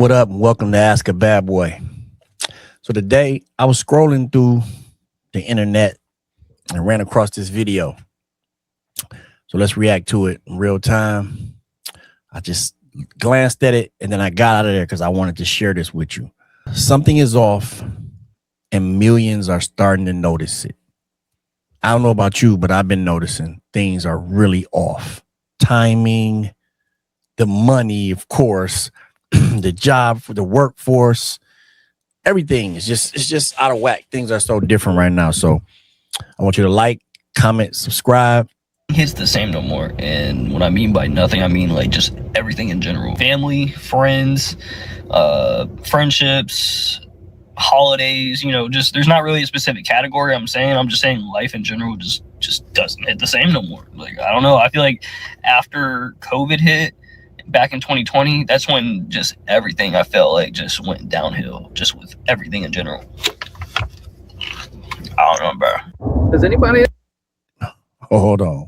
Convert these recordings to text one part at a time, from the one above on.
What up? And welcome to Ask a Bad Boy. So today I was scrolling through the internet and ran across this video. So let's react to it in real time. I just glanced at it and then I got out of there because I wanted to share this with you. Something is off and millions are starting to notice it. I don't know about you, but I've been noticing things are really off. Timing, the money, of course, the job for the workforce, everything is just out of whack. Things are so different right now. So I want you to like, comment, subscribe. Hits the same no more. And what I mean by nothing, I mean like just everything in general. Family, friends, friendships, holidays, just there's not really a specific category I'm just saying life in general just doesn't hit the same no more. Like, I don't know. I feel like after COVID hit back in 2020, that's when just everything I felt like just went downhill, just with everything in general. I don't know, bro. Does anybody? Hold on.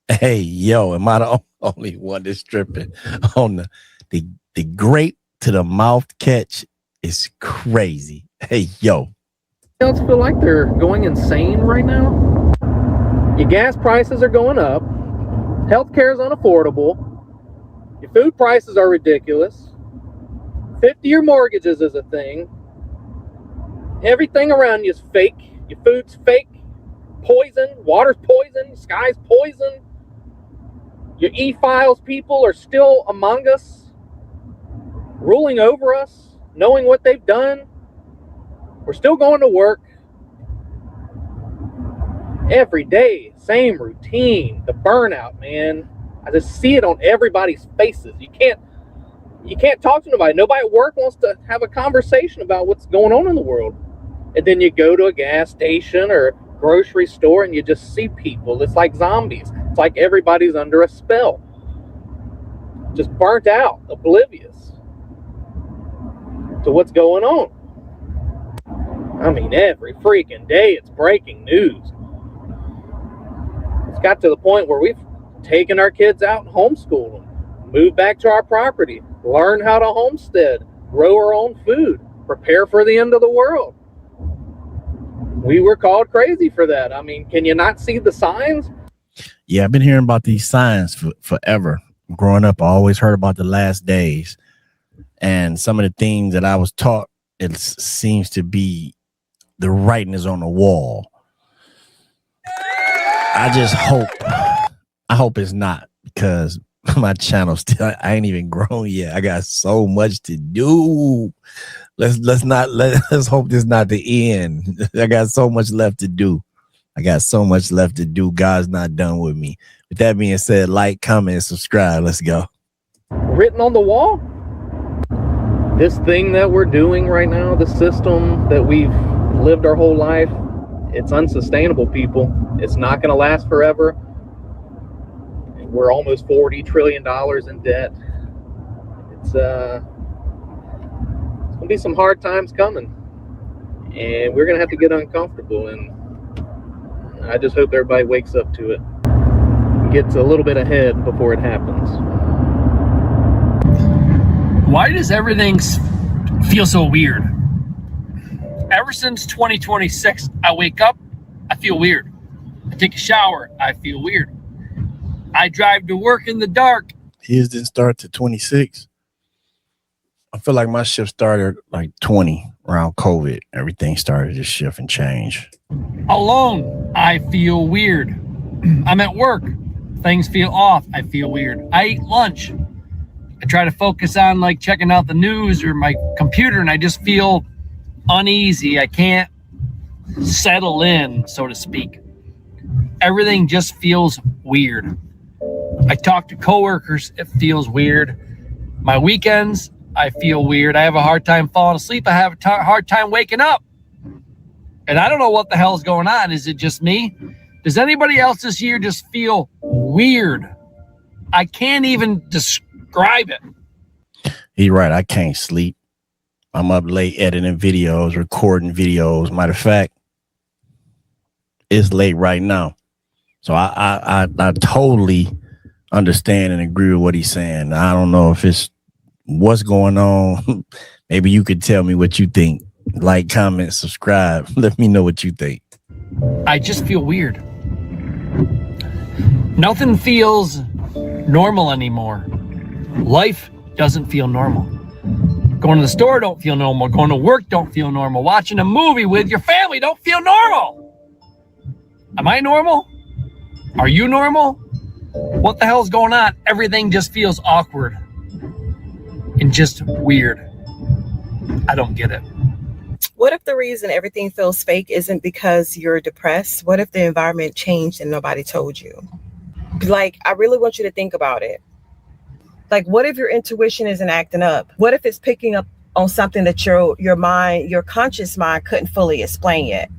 Hey, yo, am I the only one that's tripping on the grape to the mouth catch is crazy. Hey, yo. Else feel like they're going insane right now? Your gas prices are going up. Healthcare is unaffordable. Your food prices are ridiculous. 50-year mortgages is a thing. Everything around you is fake. Your food's fake. Poison. Water's poison. Sky's poison. Your e-files people are still among us, ruling over us, knowing what they've done. We're still going to work. Every day, same routine. The burnout, man. I just see it on everybody's faces. You can't talk to nobody. Nobody at work wants to have a conversation about what's going on in the world. And then you go to a gas station or grocery store and you just see people. It's like zombies. It's like everybody's under a spell. Just burnt out, oblivious to what's going on. I mean, every freaking day it's breaking news. It's got to the point where we've taken our kids out and homeschooled them, move back to our property, learn how to homestead, grow our own food, prepare for the end of the world. We were called crazy for that. I mean, can you not see the signs? Yeah, I've been hearing about these signs forever. Growing up, I always heard about the last days. And some of the things that I was taught, it seems to be the writing is on the wall. I hope it's not, because my channel still, I ain't even grown yet. I got so much to do. Let's hope this is not the end. I got so much left to do. God's not done with me. With that being said, like, comment, and subscribe. Let's go. Written on the wall. This thing that we're doing right now, the system that we've lived our whole life, it's unsustainable, people. It's not going to last forever. We're almost $40 trillion in debt. It's going to be some hard times coming. And we're going to have to get uncomfortable. And I just hope everybody wakes up to it. Gets a little bit ahead before it happens. Why does everything feel so weird? Ever since 2026, I wake up, I feel weird. I take a shower, I feel weird. I drive to work in the dark. His didn't start to 26. I feel like my shift started like 20 around COVID. Everything started to shift and change. Alone, I feel weird. I'm at work. Things feel off. I feel weird. I eat lunch. I try to focus on like checking out the news or my computer, and I just feel uneasy. I can't settle in, so to speak. Everything just feels weird. I talk to coworkers. It feels weird. My weekends, I feel weird. I have a hard time falling asleep. I have a hard time waking up. And I don't know what the hell is going on. Is it just me? Does anybody else this year just feel weird? I can't even describe it. He's right. I can't sleep. I'm up late editing videos, recording videos. Matter of fact, it's late right now. So I totally understand and agree with what he's saying. I don't know if it's what's going on. Maybe you could tell me what you think. Like, comment, subscribe. Let me know what you think. I just feel weird. Nothing feels normal anymore. Life doesn't feel normal. Going to the store don't feel normal. Going to work don't feel normal. Watching a movie with your family don't feel normal. Am I normal? Are you normal? What the hell's going on? Everything just feels awkward and just weird. I don't get it. What if the reason everything feels fake isn't because you're depressed? What if the environment changed and nobody told you? Like, I really want you to think about it. Like, what if your intuition isn't acting up? What if it's picking up on something that your mind, your conscious mind couldn't fully explain yet?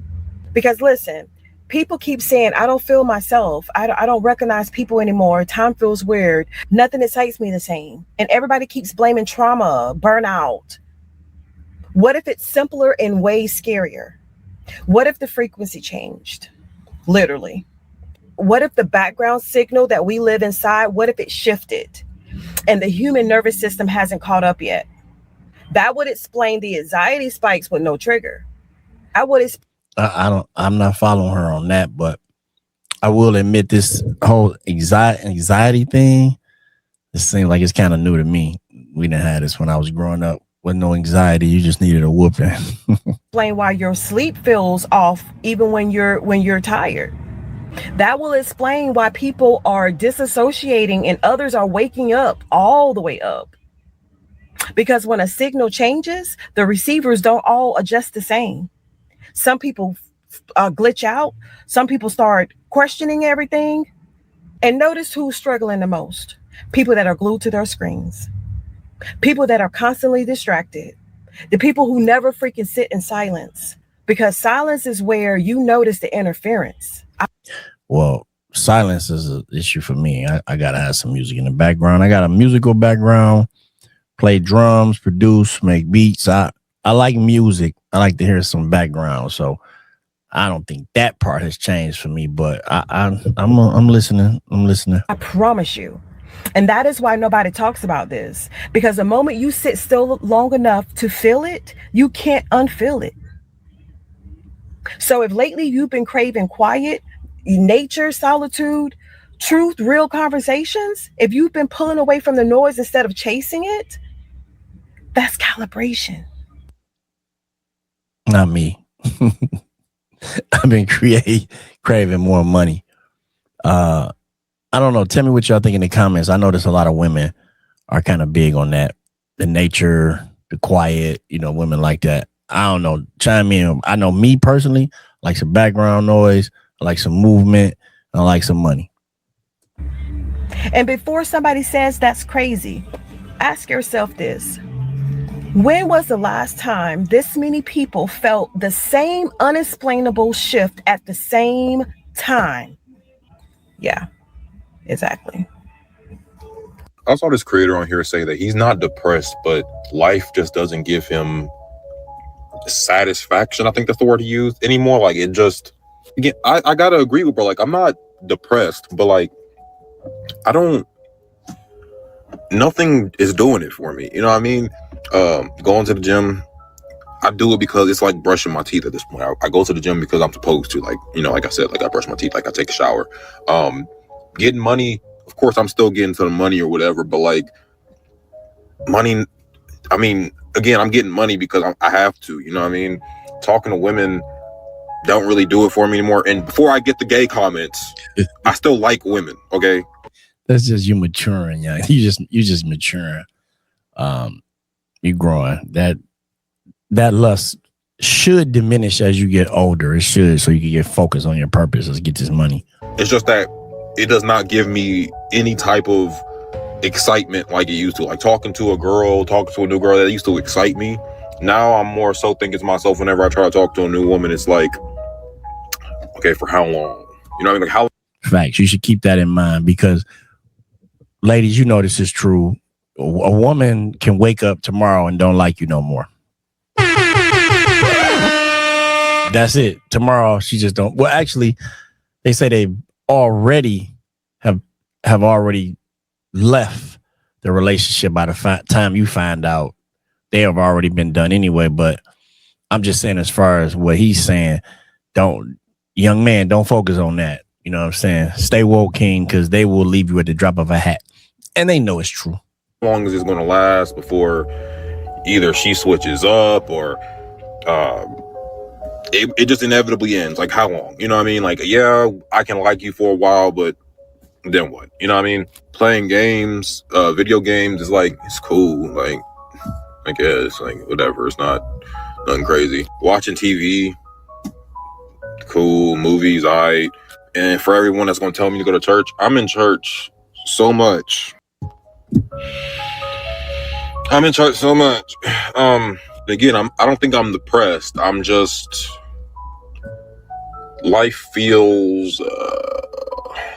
Because listen, people keep saying, I don't feel myself. I don't recognize people anymore. Time feels weird. Nothing excites me the same. And everybody keeps blaming trauma, burnout. What if it's simpler and way scarier? What if the frequency changed? Literally. What if the background signal that we live inside, what if it shifted and the human nervous system hasn't caught up yet? That would explain the anxiety spikes with no trigger. I'm not following her on that, but I will admit this whole anxiety thing, it seems like it's kind of new to me. We didn't have this when I was growing up. With no anxiety, you just needed a whooping. Explain why your sleep feels off even when you're tired. That will explain why people are disassociating and others are waking up all the way up. Because when a signal changes, the receivers don't all adjust the same. Some people glitch out. Some people start questioning everything. And notice who's struggling the most. People that are glued to their screens. People that are constantly distracted. The people who never freaking sit in silence. Because silence is where you notice the interference. Well, silence is an issue for me. I got to have some music in the background. I got a musical background, play drums, produce, make beats. I like music. I like to hear some background. So I don't think that part has changed for me, but I'm listening. I'm listening. I promise you. And that is why nobody talks about this. Because the moment you sit still long enough to feel it, you can't unfeel it. So if lately you've been craving quiet, nature, solitude, truth, real conversations, if you've been pulling away from the noise instead of chasing it, that's calibration. Not me. I've been craving more money. I don't know. Tell me what y'all think in the comments. I notice a lot of women are kind of big on that. The nature, the quiet, women like that. I don't know. Chime in. I know me personally, I like some background noise. I like some movement. I like some money. And before somebody says that's crazy, ask yourself this. When was the last time this many people felt the same unexplainable shift at the same time? Yeah. Exactly. I saw this creator on here say that he's not depressed, but life just doesn't give him satisfaction. I think that's the word he used anymore. Like, it just, again, I gotta agree with bro. Like, I'm not depressed, but like, nothing is doing it for me. You know what I mean? Going to the gym, I do it because it's like brushing my teeth at this point. I go to the gym because I'm supposed to. Like, like I said, like I brush my teeth, like I take a shower. Getting money, of course, I'm still getting to the money or whatever, but like money, I mean, again, I'm getting money because I have to, you know what I mean? Talking to women don't really do it for me anymore. And before I get the gay comments, I still like women, okay? That's just you maturing, yeah. You just maturing. You growing. That lust should diminish as you get older. It should, so you can get focused on your purpose. Let's get this money. It's just that it does not give me any type of excitement like it used to. Like talking to a new girl that used to excite me. Now I'm more so thinking to myself whenever I try to talk to a new woman, it's like, okay, for how long? You know what I mean? Like, how? Facts. You should keep that in mind because, ladies, this is true. A woman can wake up tomorrow and don't like you no more. That's it. Tomorrow she just don't. Well, actually, they say they already have already left the relationship by the time you find out, they have already been done anyway. But I'm just saying, as far as what he's saying, young man, don't focus on that. You know what I'm saying? Stay woke, king, because they will leave you at the drop of a hat. And they know it's true. How long is this going to last before either she switches up or it just inevitably ends? Like, how long? You know what I mean? Like, yeah, I can like you for a while, but then what? You know what I mean? Playing games, video games is like, it's cool. Like, I guess, like, whatever. It's not nothing crazy. Watching TV, cool. Movies, and for everyone that's going to tell me to go to church, I'm in church so much. Again, I don't think I'm depressed. I'm just, life feels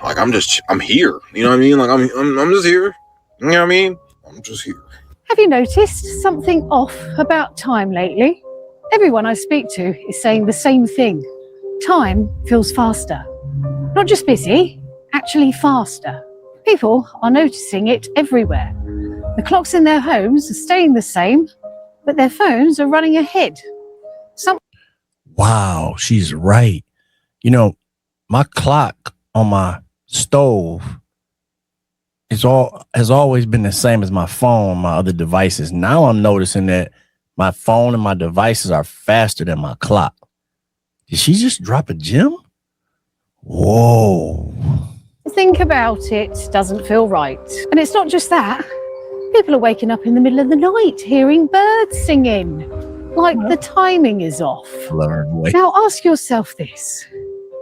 like I'm here. You know what I mean? Like I'm just here. You know what I mean? I'm just here. Have you noticed something off about time lately? Everyone I speak to is saying the same thing. Time feels faster. Not just busy, actually faster. People are noticing it everywhere. The clocks in their homes are staying the same, but their phones are running ahead. Wow, she's right. You know, my clock on my stove has always been the same as my phone, my other devices. Now I'm noticing that my phone and my devices are faster than my clock. Did she just drop a gem? Whoa. Think about it, doesn't feel right. And it's not just that. People are waking up in the middle of the night hearing birds singing. Like the timing is off. Now ask yourself this.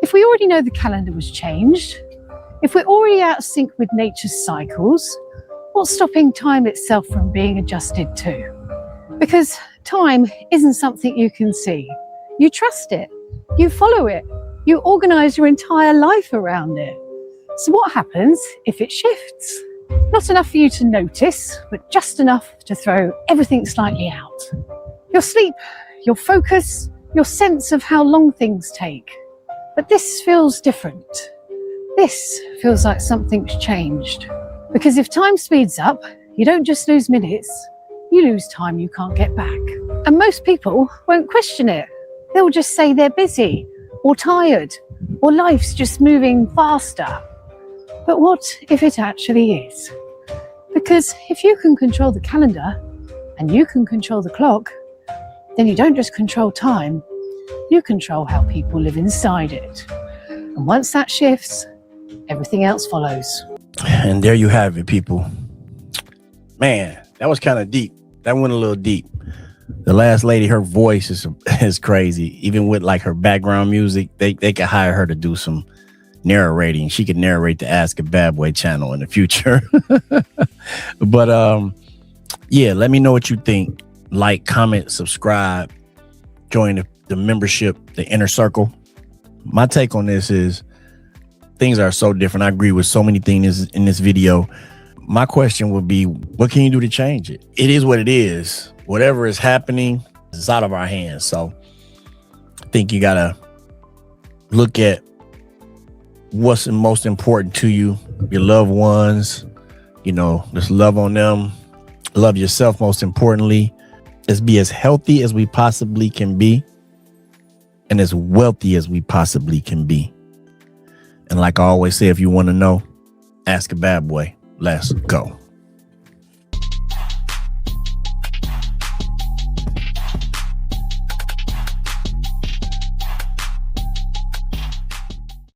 If we already know the calendar was changed, if we're already out of sync with nature's cycles, what's stopping time itself from being adjusted to? Because time isn't something you can see. You trust it. You follow it. You organize your entire life around it. So what happens if it shifts? Not enough for you to notice, but just enough to throw everything slightly out. Your sleep, your focus, your sense of how long things take. But this feels different. This feels like something's changed. Because if time speeds up, you don't just lose minutes, you lose time you can't get back. And most people won't question it. They'll just say they're busy or tired or life's just moving faster. But what if it actually is? Because if you can control the calendar and you can control the clock, then you don't just control time, you control how people live inside it. And once that shifts, everything else follows. And there you have it, people. Man, that was kind of deep. That went a little deep. The last lady, her voice is crazy. Even with like her background music, they could hire her to do some narrating. She could narrate the Ask a Bad Boy channel in the future. But yeah, let me know what you think. Like, comment, subscribe, join the membership, the inner circle. My take on this is things are so different. I agree with so many things in this video. My question would be, what can you do to change it? It is what it is. Whatever is happening is out of our hands. So I think you gotta look at what's most important to you, your loved ones, you know, just love on them, love yourself most importantly. Let's be as healthy as we possibly can be and as wealthy as we possibly can be. And like I always say, if you want to know, ask a bad boy. Let's go.